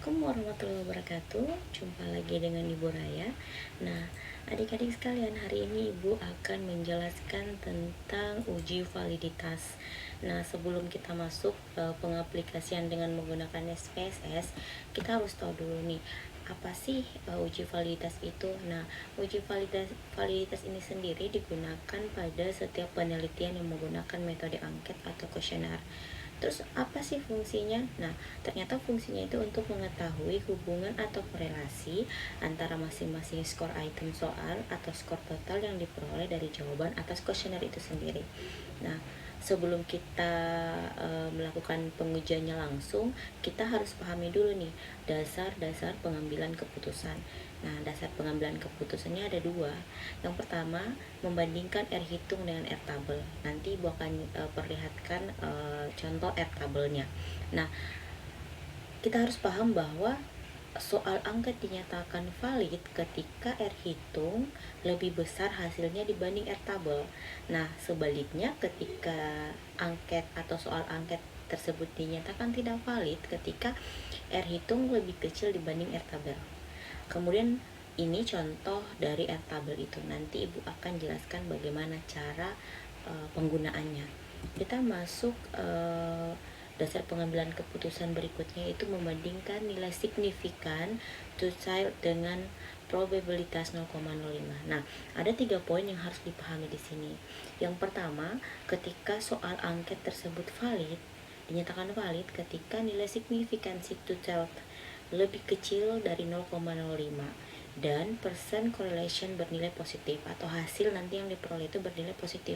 Assalamualaikum warahmatullahi wabarakatuh. Jumpa lagi dengan Ibu Raya. Nah, adik-adik sekalian, hari ini Ibu akan menjelaskan tentang uji validitas. Nah, sebelum kita masuk pengaplikasian dengan menggunakan SPSS, kita harus tahu dulu nih, apa sih uji validitas itu? Nah, uji validitas ini sendiri digunakan pada setiap penelitian yang menggunakan metode angket atau kuesioner. Terus apa sih fungsinya? Nah, ternyata fungsinya itu untuk mengetahui hubungan atau korelasi antara masing-masing skor item soal atau skor total yang diperoleh dari jawaban atas kuesioner itu sendiri. Nah, sebelum kita melakukan pengujiannya langsung, kita harus pahami dulu nih dasar-dasar pengambilan keputusan. Nah, dasar pengambilan keputusannya ada dua. Yang pertama, membandingkan R hitung dengan R tabel. Nanti Ibu akan perlihatkan contoh R tabelnya. Nah, kita harus paham bahwa soal angket dinyatakan valid ketika R hitung lebih besar hasilnya dibanding R tabel. Nah, sebaliknya ketika angket atau soal angket tersebut dinyatakan tidak valid ketika R hitung lebih kecil dibanding R tabel. Kemudian ini contoh dari R tabel itu. Nanti Ibu akan jelaskan bagaimana cara penggunaannya. Kita masuk dasar pengambilan keputusan berikutnya, itu membandingkan nilai signifikan to child dengan probabilitas 0,05. Nah, ada 3 poin yang harus dipahami di sini. Yang pertama, ketika soal angket tersebut valid, dinyatakan valid ketika nilai signifikansi to child lebih kecil dari 0,05 dan percent correlation bernilai positif, atau hasil nanti yang diperoleh itu bernilai positif.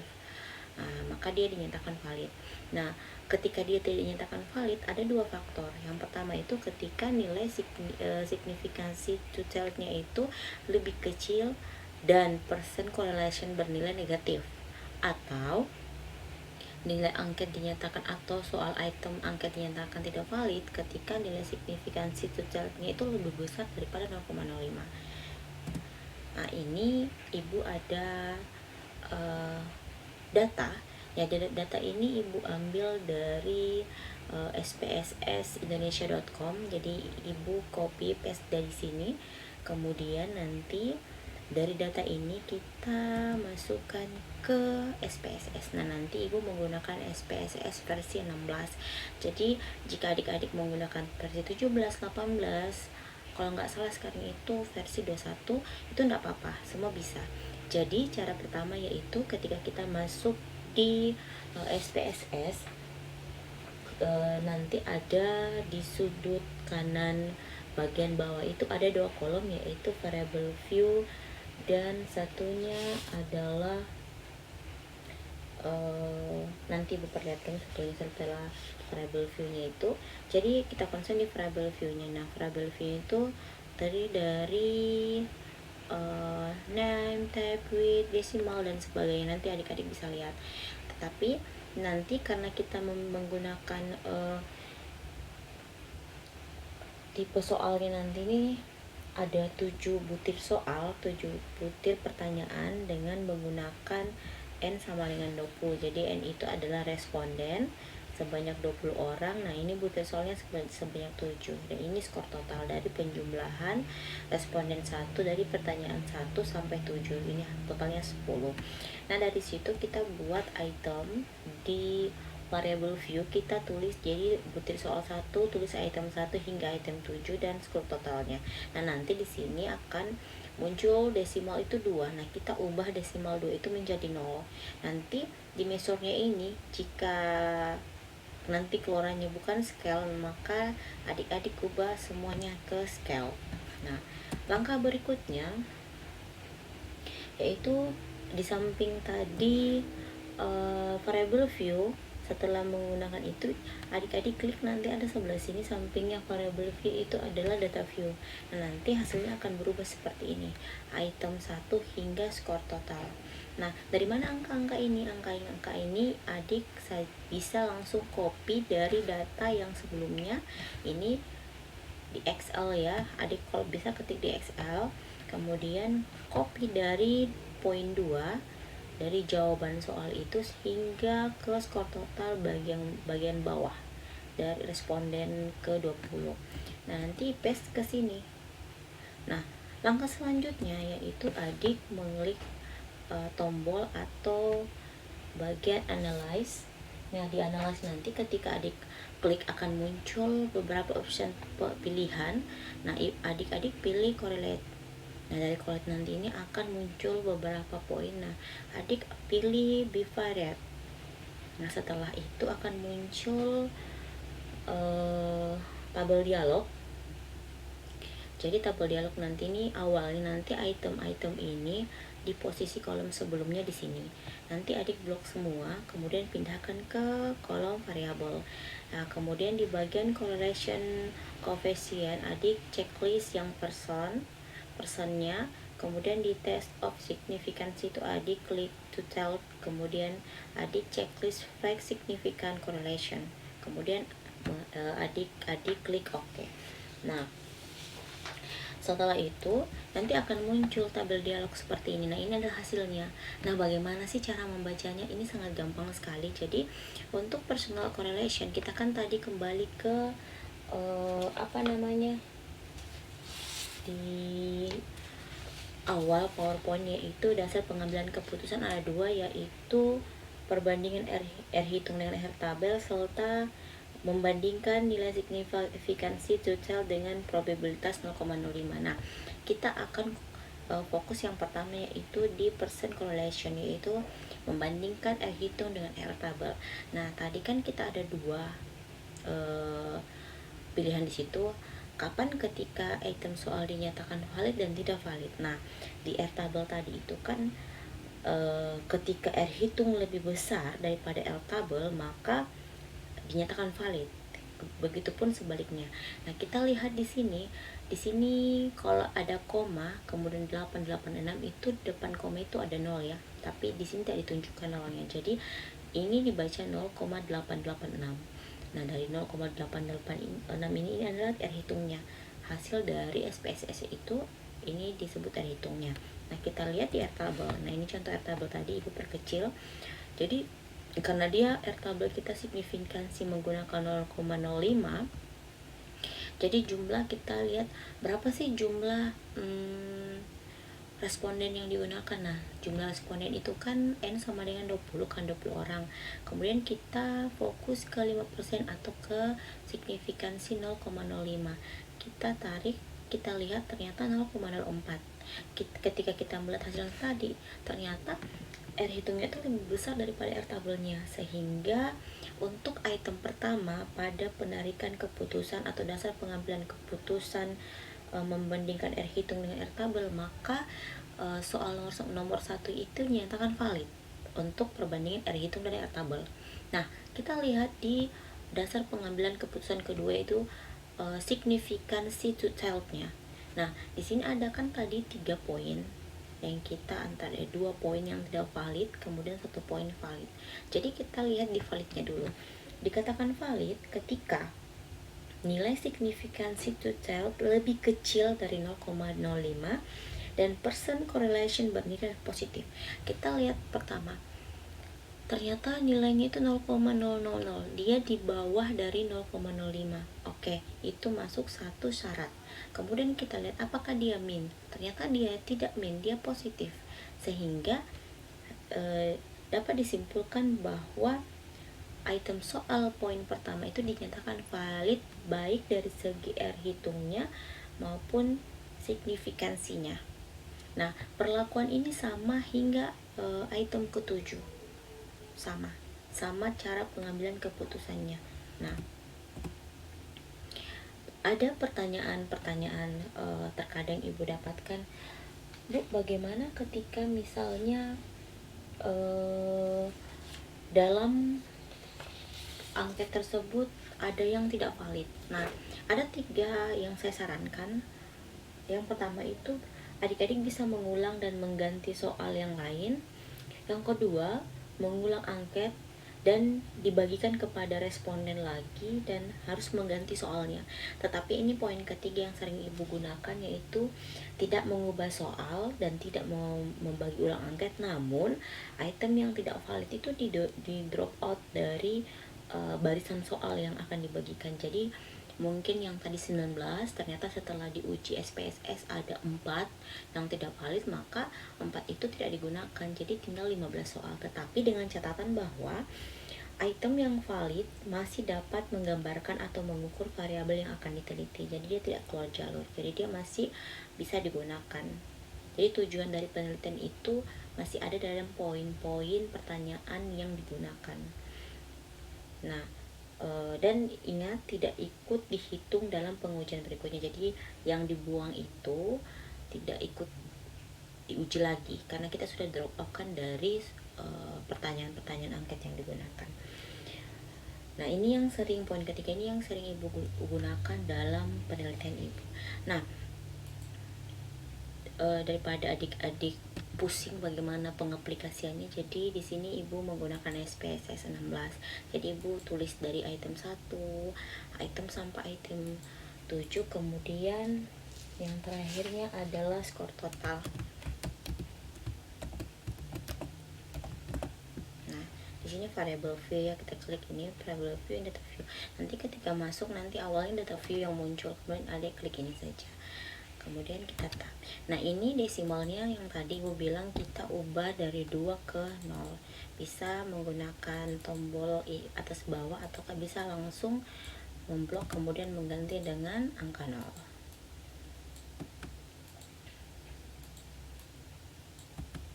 Maka dia dinyatakan valid. Nah, ketika dia tidak dinyatakan valid, ada dua faktor. Yang pertama itu ketika nilai signifikansi to child-nya itu lebih kecil dan percent correlation bernilai negatif, atau nilai angket dinyatakan atau soal item angket dinyatakan tidak valid ketika nilai signifikansi to child-nya itu lebih besar daripada 0,05. Nah, ini Ibu ada data. Ya, data ini Ibu ambil dari spssindonesia.com. Jadi Ibu copy paste dari sini. Kemudian nanti dari data ini kita masukkan ke SPSS. Nah, nanti Ibu menggunakan SPSS versi 16. Jadi jika adik-adik menggunakan versi 17, 18, kalau nggak salah sekarang itu versi 21, itu nggak apa-apa, semua bisa. Jadi cara pertama yaitu ketika kita masuk di SPSS, nanti ada di sudut kanan bagian bawah itu ada 2 kolom, yaitu variable view dan satunya adalah nanti diperlihatkan setelah variable view-nya itu. Jadi kita concern di variable view-nya. Nah, variable view itu terdiri dari name, type, width, decimal dan sebagainya. Nanti adik-adik bisa lihat. Tetapi nanti karena kita menggunakan tipe soalnya nanti ini ada 7 butir soal, 7 butir pertanyaan dengan menggunakan N sama dengan 20. Jadi N itu adalah responden sebanyak 20 orang. Nah, ini butir soalnya sebanyak 7. Dan ini skor total dari penjumlahan responden 1 dari pertanyaan 1 sampai 7. Ini totalnya 10. Nah, dari situ kita buat item di variable view, kita tulis jadi butir soal 1 tulis item 1 hingga item 7 dan skor totalnya. Nah, nanti di sini akan muncul desimal itu 2. Nah, kita ubah desimal 2 itu menjadi 0. Nanti di mesornya ini jika nanti keluarannya bukan scale, maka adik-adik ubah semuanya ke scale. Nah, langkah berikutnya yaitu di samping tadi variable view, setelah menggunakan itu adik-adik klik nanti ada sebelah sini sampingnya variable view itu adalah data view. Nah, nanti hasilnya akan berubah seperti ini, item 1 hingga skor total. Nah, dari mana angka-angka ini? Angka ini adik bisa langsung copy dari data yang sebelumnya. Ini di Excel ya, adik kalau bisa ketik di Excel, kemudian copy dari poin 2 dari jawaban soal itu hingga ke skor total bagian bawah. dari responden ke-20. Nah, nanti paste ke sini. Nah, langkah selanjutnya yaitu adik mengklik tombol atau bagian analyze. Nah, di analyze nanti ketika adik klik akan muncul beberapa option pilihan. Nah, adik-adik pilih correlate. Nah, dari correlate nanti ini akan muncul beberapa poin. Nah, adik pilih bivariate. Nah, setelah itu akan muncul tabel dialog. Jadi tabel dialog nanti ini awalnya nanti item-item ini di posisi kolom sebelumnya di sini. Nanti adik blok semua, kemudian pindahkan ke kolom variabel. Nah, kemudian di bagian correlation coefficient adik checklist yang personnya, kemudian di test of significance itu adik klik to tell, kemudian adik checklist flag significant correlation, kemudian adik klik OK. Nah, setelah itu nanti akan muncul tabel dialog seperti ini. Nah, ini adalah hasilnya. Nah, bagaimana sih cara membacanya? Ini sangat gampang sekali. Jadi untuk personal correlation kita kan tadi kembali ke di awal PowerPoint, yaitu dasar pengambilan keputusan ada 2, yaitu perbandingan R hitung dengan R tabel serta membandingkan nilai signifikansi total dengan probabilitas 0,05. Nah, kita akan fokus yang pertama yaitu di percent correlation, yaitu membandingkan R hitung dengan R tabel. Nah, tadi kan kita ada 2 pilihan di situ. Kapan ketika item soal dinyatakan valid dan tidak valid. Nah, di R tabel tadi itu kan ketika R hitung lebih besar daripada R tabel maka dinyatakan valid. Begitupun sebaliknya. Nah, kita lihat di sini. Di sini kalau ada koma, kemudian 886 itu depan koma itu ada 0 ya. Tapi di sini tidak ditunjukkan nolnya. Jadi ini dibaca 0,886. Nah, dari 0,886 ini adalah R hitungnya. Hasil dari SPSS itu ini disebut R hitungnya. Nah, kita lihat di R tabel. Nah, ini contoh R tabel tadi Ibu perkecil. Jadi karena dia R tabel kita signifikansi menggunakan 0,05, jadi jumlah kita lihat berapa sih jumlah responden yang digunakan. Nah, jumlah responden itu kan N sama dengan 20 kan, 20 orang. Kemudian kita fokus ke 5% atau ke signifikansi 0,05. Kita tarik, kita lihat ternyata 0,04. Ketika kita melihat hasil tadi, ternyata R hitungnya itu lebih besar daripada R tabelnya, sehingga untuk item pertama pada penarikan keputusan atau dasar pengambilan keputusan membandingkan R hitung dengan R tabel, maka soal nomor 1 itu dinyatakan valid untuk perbandingan R hitung dan R tabel. Nah, kita lihat di dasar pengambilan keputusan kedua itu signifikansi totalnya. Nah, di sini ada kan tadi 3 poin yang kita antara 2 poin yang tidak valid, kemudian 1 poin valid. Jadi kita lihat di validnya dulu. Dikatakan valid ketika nilai signifikansi total lebih kecil dari 0,05 dan percent correlation bernilai positif. Kita lihat pertama, ternyata nilainya itu 0,000, dia di bawah dari 0,05. Oke, itu masuk satu syarat. Kemudian kita lihat apakah dia min. Ternyata dia tidak min, dia positif. Sehingga dapat disimpulkan bahwa item soal poin pertama itu dinyatakan valid baik dari segi R hitungnya maupun signifikansinya. Nah, perlakuan ini sama hingga item ke-7. Sama cara pengambilan keputusannya. Nah, ada pertanyaan-pertanyaan terkadang Ibu dapatkan, Bu, bagaimana ketika misalnya dalam angket tersebut ada yang tidak valid. Nah, ada 3 yang saya sarankan. Yang pertama itu adik-adik bisa mengulang dan mengganti soal yang lain. Yang kedua, mengulang angket dan dibagikan kepada responden lagi dan harus mengganti soalnya. Tetapi ini poin ketiga yang sering Ibu gunakan, yaitu tidak mengubah soal dan tidak membagi ulang angket. Namun item yang tidak valid itu di drop out dari barisan soal yang akan dibagikan. Jadi mungkin yang tadi 19 ternyata setelah diuji SPSS ada 4 yang tidak valid, maka 4 itu tidak digunakan, jadi tinggal 15 soal. Tetapi dengan catatan bahwa item yang valid masih dapat menggambarkan atau mengukur variabel yang akan diteliti, jadi dia tidak keluar jalur, jadi dia masih bisa digunakan. Jadi tujuan dari penelitian itu masih ada dalam poin-poin pertanyaan yang digunakan. Nah, dan ingat tidak ikut dihitung dalam pengujian berikutnya. Jadi yang dibuang itu tidak ikut diuji lagi karena kita sudah drop out kan dari pertanyaan-pertanyaan angket yang digunakan. Nah, ini yang sering, poin ketiga ini yang sering ibu gunakan dalam penelitian ibu. Nah, daripada adik-adik pusing bagaimana pengaplikasiannya, jadi di sini ibu menggunakan SPSS 16. Jadi ibu tulis dari item 1 item sampai item 7, kemudian yang terakhirnya adalah skor total. Nah, di sini variable view ya, kita klik ini variable view and data view. Nanti ketika masuk, nanti awalnya data view yang muncul, kemudian adik klik ini saja, kemudian kita tab. Nah, ini desimalnya yang tadi gue bilang kita ubah dari 2 ke 0. Bisa menggunakan tombol atas bawah atau bisa langsung memblok kemudian mengganti dengan angka 0.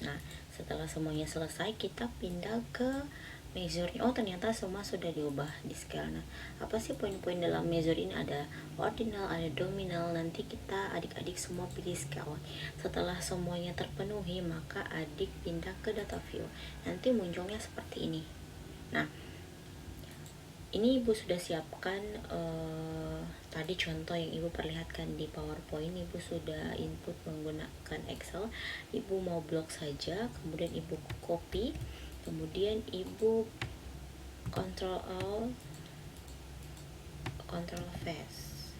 Nah, setelah semuanya selesai, kita pindah ke measure-nya. Oh, ternyata semua sudah diubah di scale. Nah, apa sih poin-poin dalam measure ini? Ada ordinal, ada dominal. Nanti kita adik-adik semua pilih scale. Setelah semuanya terpenuhi, maka adik pindah ke data view. Nanti munculnya seperti ini. Nah, ini ibu sudah siapkan tadi contoh yang ibu perlihatkan di PowerPoint. Ibu sudah input menggunakan Excel. Ibu mau blok saja, kemudian ibu copy, kemudian ibu Ctrl Alt Ctrl paste.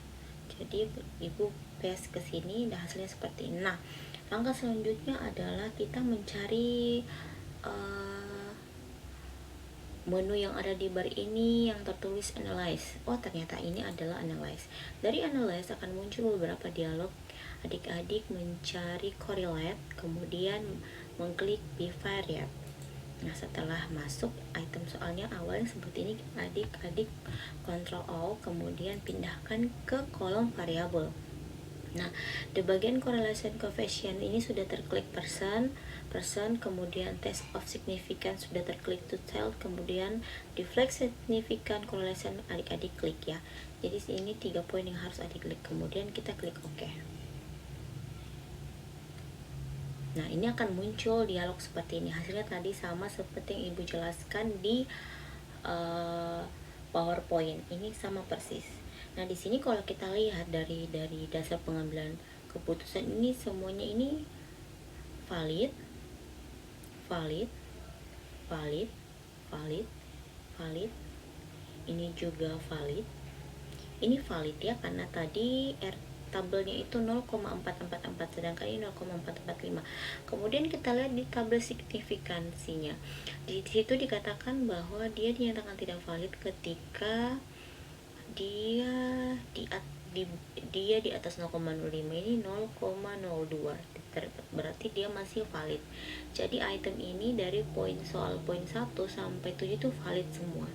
Jadi ibu paste ke sini dan hasilnya seperti ini. Nah, langkah selanjutnya adalah kita mencari menu yang ada di bar ini yang tertulis analyze. Oh, ternyata ini adalah analyze. Dari analyze akan muncul beberapa dialog. Adik-adik mencari correlate, kemudian mengklik bivariate. Nah, setelah masuk item soalnya awalnya seperti ini, adik-adik Ctrl O, kemudian pindahkan ke kolom variabel. Nah, di bagian correlation coefficient ini sudah terklik person, kemudian test of significance sudah terklik to tell, kemudian deflect significant correlation adik-adik klik ya. Jadi ini 3 poin yang harus adik klik, kemudian kita klik OK. Nah, ini akan muncul dialog seperti ini. Hasilnya tadi sama seperti yang ibu jelaskan di PowerPoint. Ini sama persis. Nah, di sini kalau kita lihat dari dasar pengambilan keputusan ini, semuanya ini valid, valid, valid, valid, valid. Ini juga valid. Ini valid ya, karena tadi tabelnya itu 0,444, sedangkan ini 0,445. Kemudian kita lihat di tabel signifikansinya. Di situ dikatakan bahwa dia dinyatakan tidak valid ketika dia di atas 0,05, ini 0,02. Berarti dia masih valid. Jadi item ini dari soal poin 1 sampai 7 itu valid semua.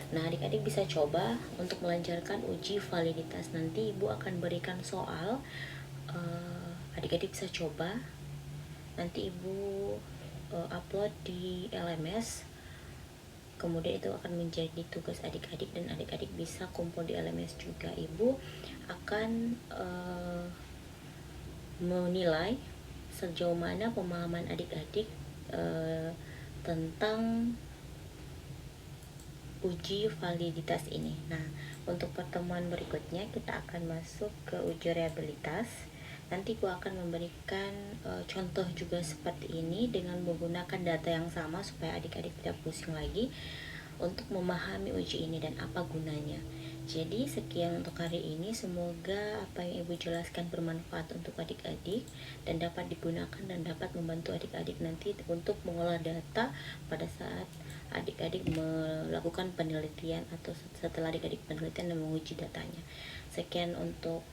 Nah, adik-adik bisa coba untuk melancarkan uji validitas. Nanti ibu akan berikan soal, adik-adik bisa coba. Nanti ibu upload di LMS, kemudian itu akan menjadi tugas adik-adik dan adik-adik bisa kumpul di LMS juga. Ibu akan menilai sejauh mana pemahaman adik-adik tentang uji validitas ini. Nah, untuk pertemuan berikutnya kita akan masuk ke uji reliabilitas. Nanti gua akan memberikan contoh juga seperti ini dengan menggunakan data yang sama supaya adik-adik tidak pusing lagi untuk memahami uji ini dan apa gunanya. Jadi sekian untuk hari ini, semoga apa yang ibu jelaskan bermanfaat untuk adik-adik dan dapat digunakan dan dapat membantu adik-adik nanti untuk mengolah data pada saat adik-adik melakukan penelitian atau setelah adik-adik penelitian dan menguji datanya. Sekian untuk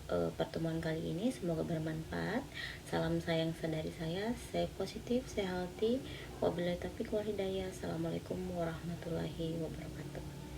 pertemuan kali ini, semoga bermanfaat. Salam sayang dari saya, stay positif, stay healthy. Wabillahi taufiq wal hidayah. Assalamualaikum warahmatullahi wabarakatuh.